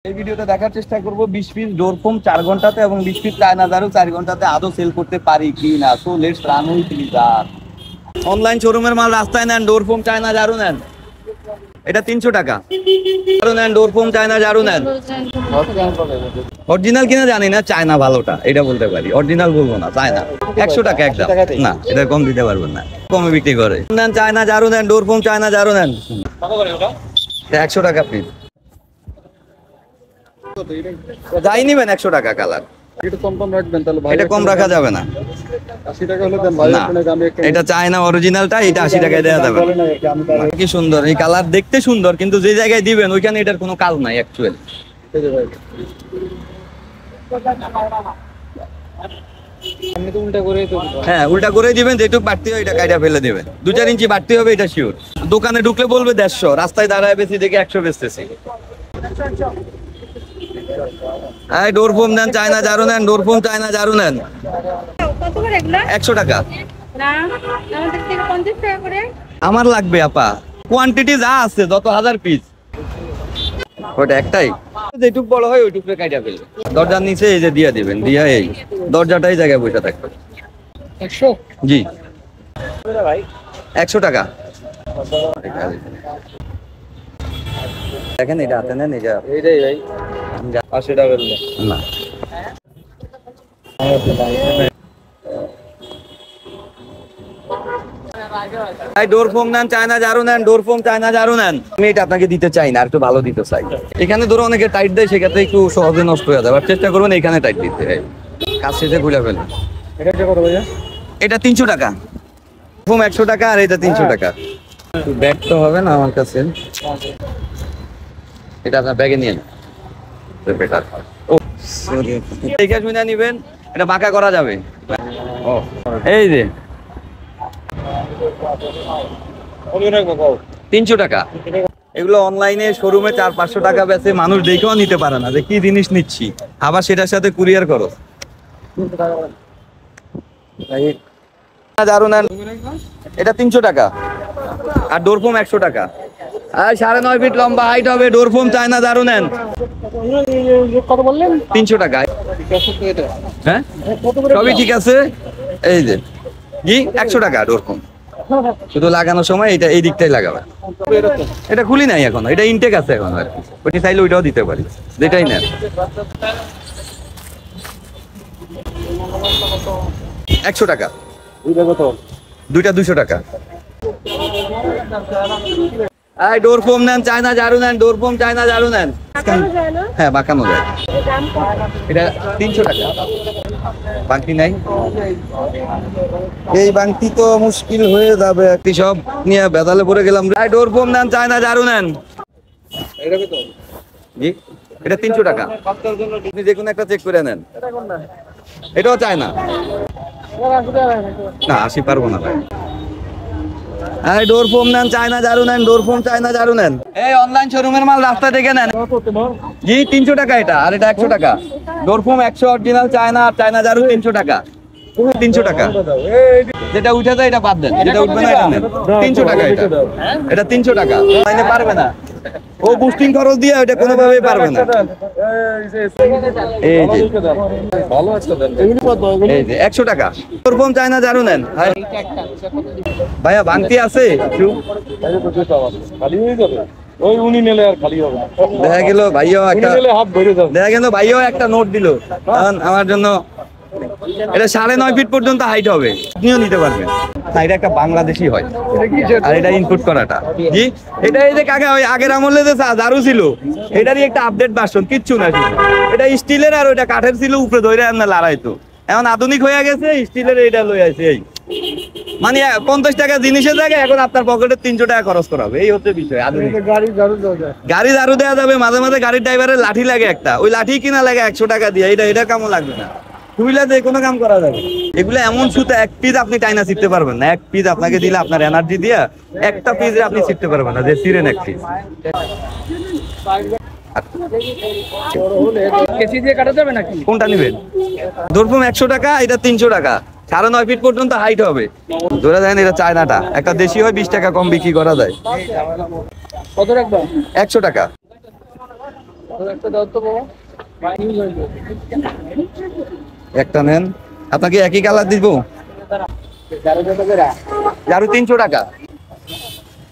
এই ভিডিওতে দেখার চেষ্টা করব 20 পিস ডোর ফোম 4 ঘন্টাতে এবং 20 পিস চায়না ঝাড়ু 4 ঘন্টাতে আদৌ সেল করতে পারি কি না। So let's run with leisure. Online শোরুমের মাল রাস্তায় নেন, ডোর ফোম চায়না ঝাড়ু নেন, এটা 300 টাকা। ঝাড়ু নেন, ডোর ফোম চায়না ঝাড়ু নেন। অরিজিনাল কিনা জানি না, চায়না ভালোটা এটা বলতে পারি, অরিজিনাল বলবো না, চায়না 100 টাকা একদম। না এটা কম দিতে পারবেন না, কমে বিক্রি করে নেন। চায়না ঝাড়ু নেন, ডোর ফোম চায়না ঝাড়ু নেন, 100 টাকা পিস। যাই নিবেন 100 টাকা কালার, এটা কম রাখা যাবে না। এটা চায়না অরিজিনালটা, এটা 80 টাকায় দেওয়া যাবে। কি সুন্দর এই কালার, দেখতে সুন্দর, কিন্তু যে জায়গায় দিবেন ওইখানে এটার কোনো কাজ নাই অ্যাকচুয়ালি। হ্যাঁ উল্টা করে দিবেন, যেটুকু বাড়তি হয় এটা কাইটা ফেলে দিবেন। 2-4 ইঞ্চি বাড়তি হবে এটা শিওর। দোকানে ঢুকলে বলবে 150, রাস্তায় দাঁড়ায় বেশি দেখে 100 বেচতেছি। এই ডোর ফোম নেন, চায়না ঝাড়ু নেন, ডোর ফোম চায়না ঝাড়ু নেন, 100 টাকা। আমার লাগবে আপা, কোয়ান্টিটি যা আছে যত হাজার পিস ওটা একটাই, যেটুক বড় হয় ওইটুকু কাইটা ফেলবে। দরজার নিচে এই যে দিয়ে দিবেন, দিয়া এই দরজাটাই জায়গায় বসে থাকবে। 100 জি 100 টাকা। দেখেন এটা হাতে নেন, এইটাই ভাই 80 টাকা না। ডোর ফোম নেন, চায়না ঝাড়ু নেন, ডোর ফোম চায়না ঝাড়ু নেন। আমি এটা আপনাকে দিতে চাই না, আর একটু ভালো দিতে চাই। এখানে ধরো অনেকে টাইট দেয়, সেক্ষেত্রে একটু সহজে নষ্ট হয়ে যাবে, চেষ্টা করবেন এখানে টাইট দিতে, কাজ শেষে খুলে ফেলেন। এটা 300 টাকা, ফোম 100 টাকা, আর এটা 300 টাকা। ব্যাগ তো হবে না আমার কাছে, এটা আপনার ব্যাগে নিয়ে নেন। দেখে শুনে নিবেন, এটা বাঁকা করা যাবে। ও এই যে 300 টাকা। এগুলো অনলাইনে শোরুমে 400-500 টাকা বেচে, মানুষ দেখেও নিতে পারে না যে কি জিনিস নিচ্ছি, আবার সেটার সাথে কুরিয়ার করো। এটা 300 টাকা, আর ডোর ফোম 100 টাকা। আর 9.5 ফিট লম্বা হাইট হবে, ডোর ফোম চায়না ঝাড়ু নেন, কত বললেন? 300 টাকা। হ্যাঁ সবই ঠিক আছে। এই যে জি 100 টাকা ডোর ফোম। শুধু লাগানোর সময় এটা এই দিকটাই লাগাবে। এটা খুলি নাই এখন, এটা ইনটেক আছে এখন, আর ওইটা চাইলে ওইটাও দিতে পারি, যেটাই নেন। 100 টাকা, দুইটা 200 টাকা। এই ডোর ফোম নেন, চায়না ঝাড়ু নেন, ডোর ফোম চায়না ঝাড়ু নেন। হ্যাঁ বাঁকানো যায়, এটা 300 টাকা। বাংতি নাই, এই বাংতি তো মুশকিল হয়ে যাবে, একটি সব নিয়ে বেদালে পড়ে গেলাম। ডোর ফোম নেন, চায়না ঝাড়ু নেন, জি এটা 300 টাকা। আপনি যে কোনো একটা চেক করে নেন, এটাও চায়না না, 80 পারবো না ভাই। এই ডোর ফোম নেন, চায়না ঝাড়ু নেন, ডোর ফোম চায়না ঝাড়ু নেন। এই অনলাইন শোরুমের মাল রাস্তা থেকে নেন। জি 300 টাকা এটা, আর এটা 100 টাকা। ডোর ফোম 100 অরিজিনাল চায়না, আর চায়না ঝাড়ু 300 টাকা। 300 টাকা। যেটা উঠে যায় এটা বাদ দেন, যেটা উঠবে না এটা নেন। 300 টাকা এটা, এটা 300 টাকা। লাইনে পারবে না, ও বুস্টিং খরচ দিয়ে ওটা কোনোভাবেই পারবে না। এই যে ভালো একটা দেন, এই যে 100 টাকা। ডোর ফোম চায়না ঝাড়ু নেন। ভাইয়া বাংতি আছে একটু, ওই উনি নিলে আর খালি হবে না। দেখা গেল ভাইয়াও একটা নোট দিল, কারণ আমার জন্য এটা 9.5 ফিট পর্যন্ত হাইট হবে, আপনিও নিতে পারবেন। না এটা একটা বাংলাদেশি হয়, আর এটা ইনপুট করাটা। জি এটা এই যে কাকা ওই আগের আমলে যে ঝাড়ু ছিল, এটারই একটা আপডেট ভার্সন, কিচ্ছু না শুধু এটা স্টিলের, আর ওইটা কাঠের ছিল, উপরে ধরে আমরা লড়াইতো। এখন আধুনিক হয়ে গেছে, স্টিলের এইটা লই আছে। এই মানে 50 টাকা জিনিসের জায়গায় এখন আপনার পকেটে 300 টাকা খরচ করা হবে, এই হচ্ছে বিষয়। আধুনিক গাড়ি ঝাড়ু দেওয়া যাবে, মাঝে মাঝে গাড়ির ড্রাইভারের লাঠি লাগে একটা, ওই লাঠি কিনা লাগে 100 টাকা দিয়ে। এটা কামও লাগবে না, টুইলাতে কোনো কাম করা যাবে। এগুলো এমন সুতা, এক পিস আপনি টাইনা শিখতে পারবেন না। এক পিস আপনাকে দিলে আপনার এনার্জি দিয়ে একটা পিসে আপনি শিখতে পারবেন না, যে সিরেন এক পিস। কোনটা নিবেন? ডোর ফোম 100 টাকা, এটা 300 টাকা। 9.5 ফিট পর্যন্ত হাইট হবে। ধরে দেন এটা চায়নাটা, একটা দেশি হয় 20 টাকা কম বিক্রি করা যায়। 100 টাকা। একটা দাও তো বাবা। একটা নেন, আপনাকে একই কালার দিব। আরো 300 টাকা,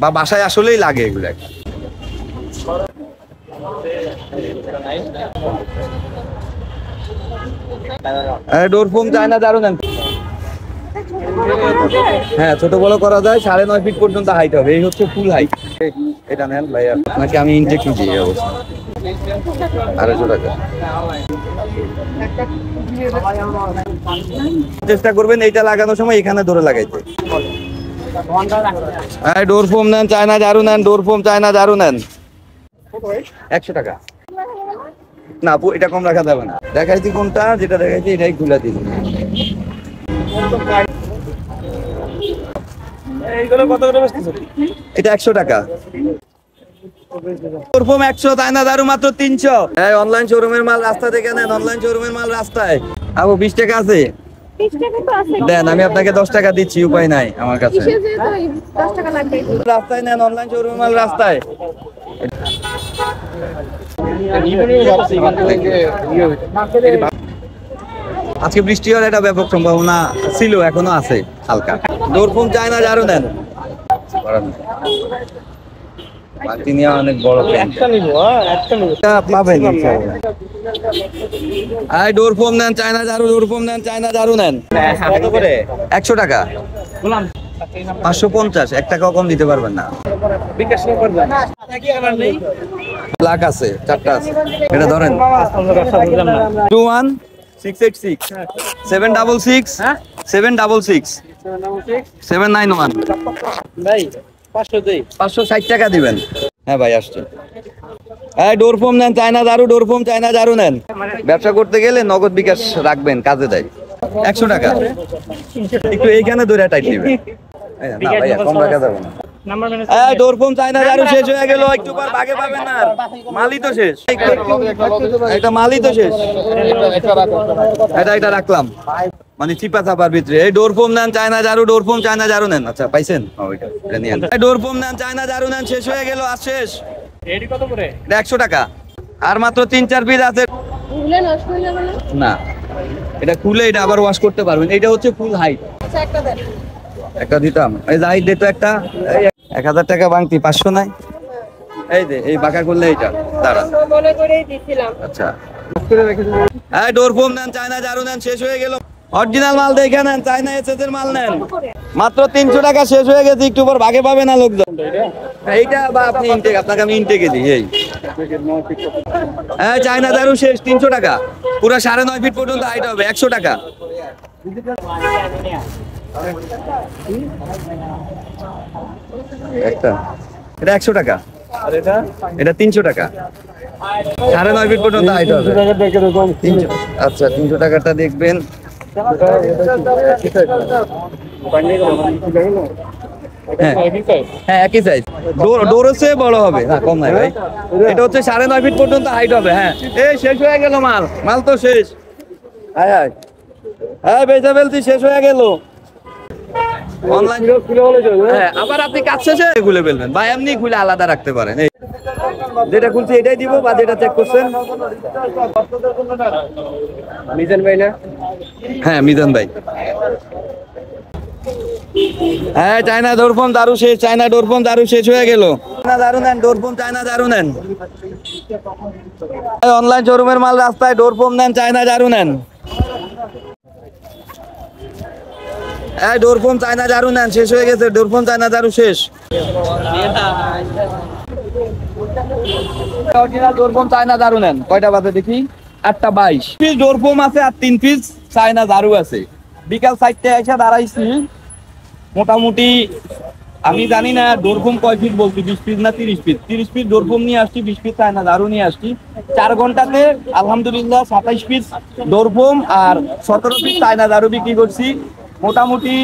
বা বাসায় আসলেই লাগে এগুলো। ডোর ফোম চায়না দারুন নেন। হ্যাঁ, ছোট বড় করা যায়, 9.5 ফিট পর্যন্ত হাইট হবে। এই হচ্ছে ফুল হাইট। এটা নেন ভাই, আপনাকে আমি ইনটেক নিচ্ছি এই অবস্থা। 250 টাকা। চেষ্টা করবেন এইটা লাগানোর সময় এখানে ধরে লাগাইতে। ডোর ফোম নেন, চায়না ঝাড়ু নেন। ডোর ফোম চায়না ঝাড়ু নেন 100 টাকা। না আপু, এটা কম রাখা যাবে না। দেখাইছি কোনটা, যেটা দেখাইছি এটাই খুলে দিন। এটা 100 টাকা। ডোরফোম 100, চায়না ঝাড়ু মাত্র 300। অনলাইন শোরুমের মাল রাস্তা থেকে নেন, অনলাইন শোরুমের মাল রাস্তায়। আপু 20 টাকা আছে? দেন, আমি আপনাকে 10 টাকা দিচ্ছি, উপায় নাই আমার কাছে। রাস্তায় নেন, অনলাইন শোরুমের মাল রাস্তায়। আজকে বৃষ্টি হওয়ার একটা ব্যাপক সম্ভাবনা ছিল, এখনো আছে হালকা। ডোরফোম চায়না ঝাড়ু নেন। অনেক বড় পাবেন। ডোরফোম নেন, চায়না ঝাড়ু। ডোরফোম নেন, চায়না ঝাড়ু নেন। কত করে? 100 টাকা। 550, 1 টাকাও কম দিতে পারবেন না। লাখ আছে, 4টা আছে। এটা ধরেন 21686 766 766 791। ভাই 500 দেই। 560 টাকা দিবেন। হ্যাঁ ভাই, আসছে। ডোরফোম নেন, চায়না ঝাড়ু। ডোরফোম চায়না ঝাড়ু নেন। ব্যবসা করতে গেলে নগদ বিকাশ রাখবেন, কাজে দেয়। 100 টাকা। একটু এইখানে ধরে টাইট দিবেন। না ভাইয়া, কম রাখা যাবে না। ডোরফোম চায়না ঝাড়ু শেষ হয়ে গেল, একটু পর ভাগে পাবেন না। মালই তো শেষ, একটা মালই তো শেষ। এটা রাখলাম, মানে চিপা চাপার ভিতরে। এই ডোরফোম নেন, চায়না ঝাড়ু। ডোরফোম চায়না ঝাড়ু নেন। আচ্ছা, পাইছেন? ডোরফোম নেন, চায়না ঝাড়ু নেন। শেষ হয়ে গেল, আজ শেষ। কত করে? 100 টাকা। আর মাত্র 3-4 পিস আছে। না, এটা খুলে এটা আবার ওয়াশ করতে পারবেন। এটা হচ্ছে ফুল হাইট। একটা দিতাম, এই যে হাইট দিত একটা। 1000 টাকা বাংতি, 500 নাই। এই যে এই বাঁকা করলে এইটা দাঁড়া। আচ্ছা, ডোরফোম নেন, চায়না ঝাড়ু নেন। শেষ হয়ে গেল। অরিজিনাল মাল দেখে নেন, চায়না এসএস এর মাল নেন। মাত্র 300 টাকা, শেষ হয়ে গেছে। একটু পর ভাগে পাবে না লোকজন। এইটা বা আপনি ইনটেক, আপনাকে আমি ইনটেকে দিই। এই চায়না ঝাড়ু শেষ, 300 টাকা। পুরো 9.5 ফিট পর্যন্ত হাইট হবে, 100 টাকা। একটা, এটা 100 টাকা। এটা 300 টাকা। 9.5 ফিট পর্যন্ত হাইট হবে। আচ্ছা, 300 টাকাটা দেখবেন। হ্যাঁ, একই সাইজ। ডোর হচ্ছে বড় হবে, না কম নাই ভাই। এটা হচ্ছে 9.5 ফিট পর্যন্ত হাইট হবে। হ্যাঁ, এই শেষ হয়ে গেল মাল। মাল তো শেষ। হ্যাঁ, বেচা ফেলছি, শেষ হয়ে গেল। অনলাইন খুলে হলে চলবে। হ্যাঁ, আবার আপনি কাজ শেষে খুলে ফেলবেন বা এমনি খুলে আলাদা রাখতে পারেন। এই যেটা খুলছি এটাই দিব, বা যেটা চেক করছেন। মিজান ভাই না? হ্যাঁ, মিজান ভাই। হ্যাঁ, চায়না ডোরফোম দারু শেষ। চায়না ডোরফোম দারু শেষ হয়ে গেল। চায়না দারু নেন, ডোরফোম চায়না দারু নেন। অনলাইন শোরুমের মাল রাস্তায়। ডোরফোম নেন, চায়না দারু নেন। ডোরফোম চায়না ঝাড়ু নেন। শেষ হয়ে গেছে। ডোরফোম চায়না ঝাড়ু শেষ। ডোরফোম চায়না ঝাড়ু নেন। কয়টা বাজে দেখি? 8:22 পিস ডোরফোম আছে আর 3 পিস চায়না ঝাড়ু আছে। বিকাল 4টায় এসে দাঁড়াইছি। মোটামুটি আমি জানি না ডোরফোম কয় পিস বলছি, 20 পিস না 30 পিস। 30 পিস ডোরফোম নিয়ে আসছি, 20 পিস চায়না ঝাড়ু নিয়ে আসছি। 4 ঘন্টাতে আলহামদুলিল্লাহ 27 পিস ডোরফোম আর 17 পিস চায়না ঝাড়ু বিক্রি করছি। মোটামুটি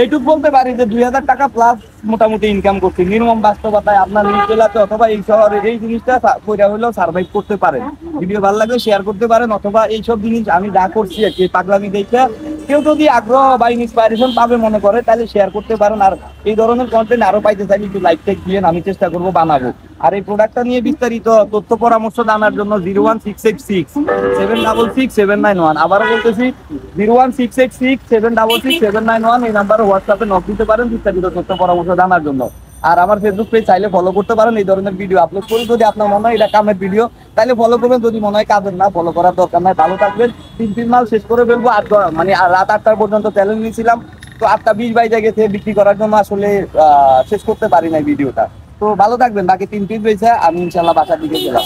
এইটুক বলতে পারি যে 2000 টাকা প্লাস মোটামুটি ইনকাম করছি। নির্মম বাস্তবতায় আপনার নিজ জেলাতে অথবা এই শহরে এই জিনিসটা কইরা হলেও সার্ভাইভ করতে পারেন। ভিডিও ভালো লাগলে শেয়ার করতে পারেন, অথবা এইসব জিনিস আমি যা করছি আর কি পাগলামি দেখে কেউ যদি আগ্রহ বা ইন্সপাইরেশন পাবে মনে করে তাহলে শেয়ার করতে পারেন। আর এই ধরনের কন্টেন্ট আরো পাইতে চাইলে একটু লাইক টেক দিয়েন, আমি চেষ্টা করবো বানাবো। আর এই প্রোডাক্টটা নিয়ে বিস্তারিত তথ্য পরামর্শ জানার জন্য 01686 766 791, আবারও বলতেছি 01686 766 791, এই নাম্বারে হোয়াটসঅ্যাপে নক দিতে পারেন বিস্তারিত তথ্য পরামর্শ জানার জন্য। আর আমার ফেসবুক পেজ চাইলে ফলো করতে পারেন, এই ধরনের ভিডিও আপলোড করি। যদি আপনার মনে হয় এটা কামের ভিডিও তাহলে ফলো করবেন, যদি মনে হয় কাজের না ফলো করার দরকার নাই। ভালো থাকবেন। 3 মাল শেষ করে ফেলবো। মানে রাত 8টার পর্যন্ত চ্যালেঞ্জ নিয়েছিলাম, তো 8টা 20 বাইজে গেছে, বিক্রি করার জন্য আসলে শেষ করতে পারি নাই ভিডিওটা। তো ভালো থাকবেন। বাকি 3 পিস রয়েছে, আমি ইনশাল্লাহ বাসার দিকে গেলাম।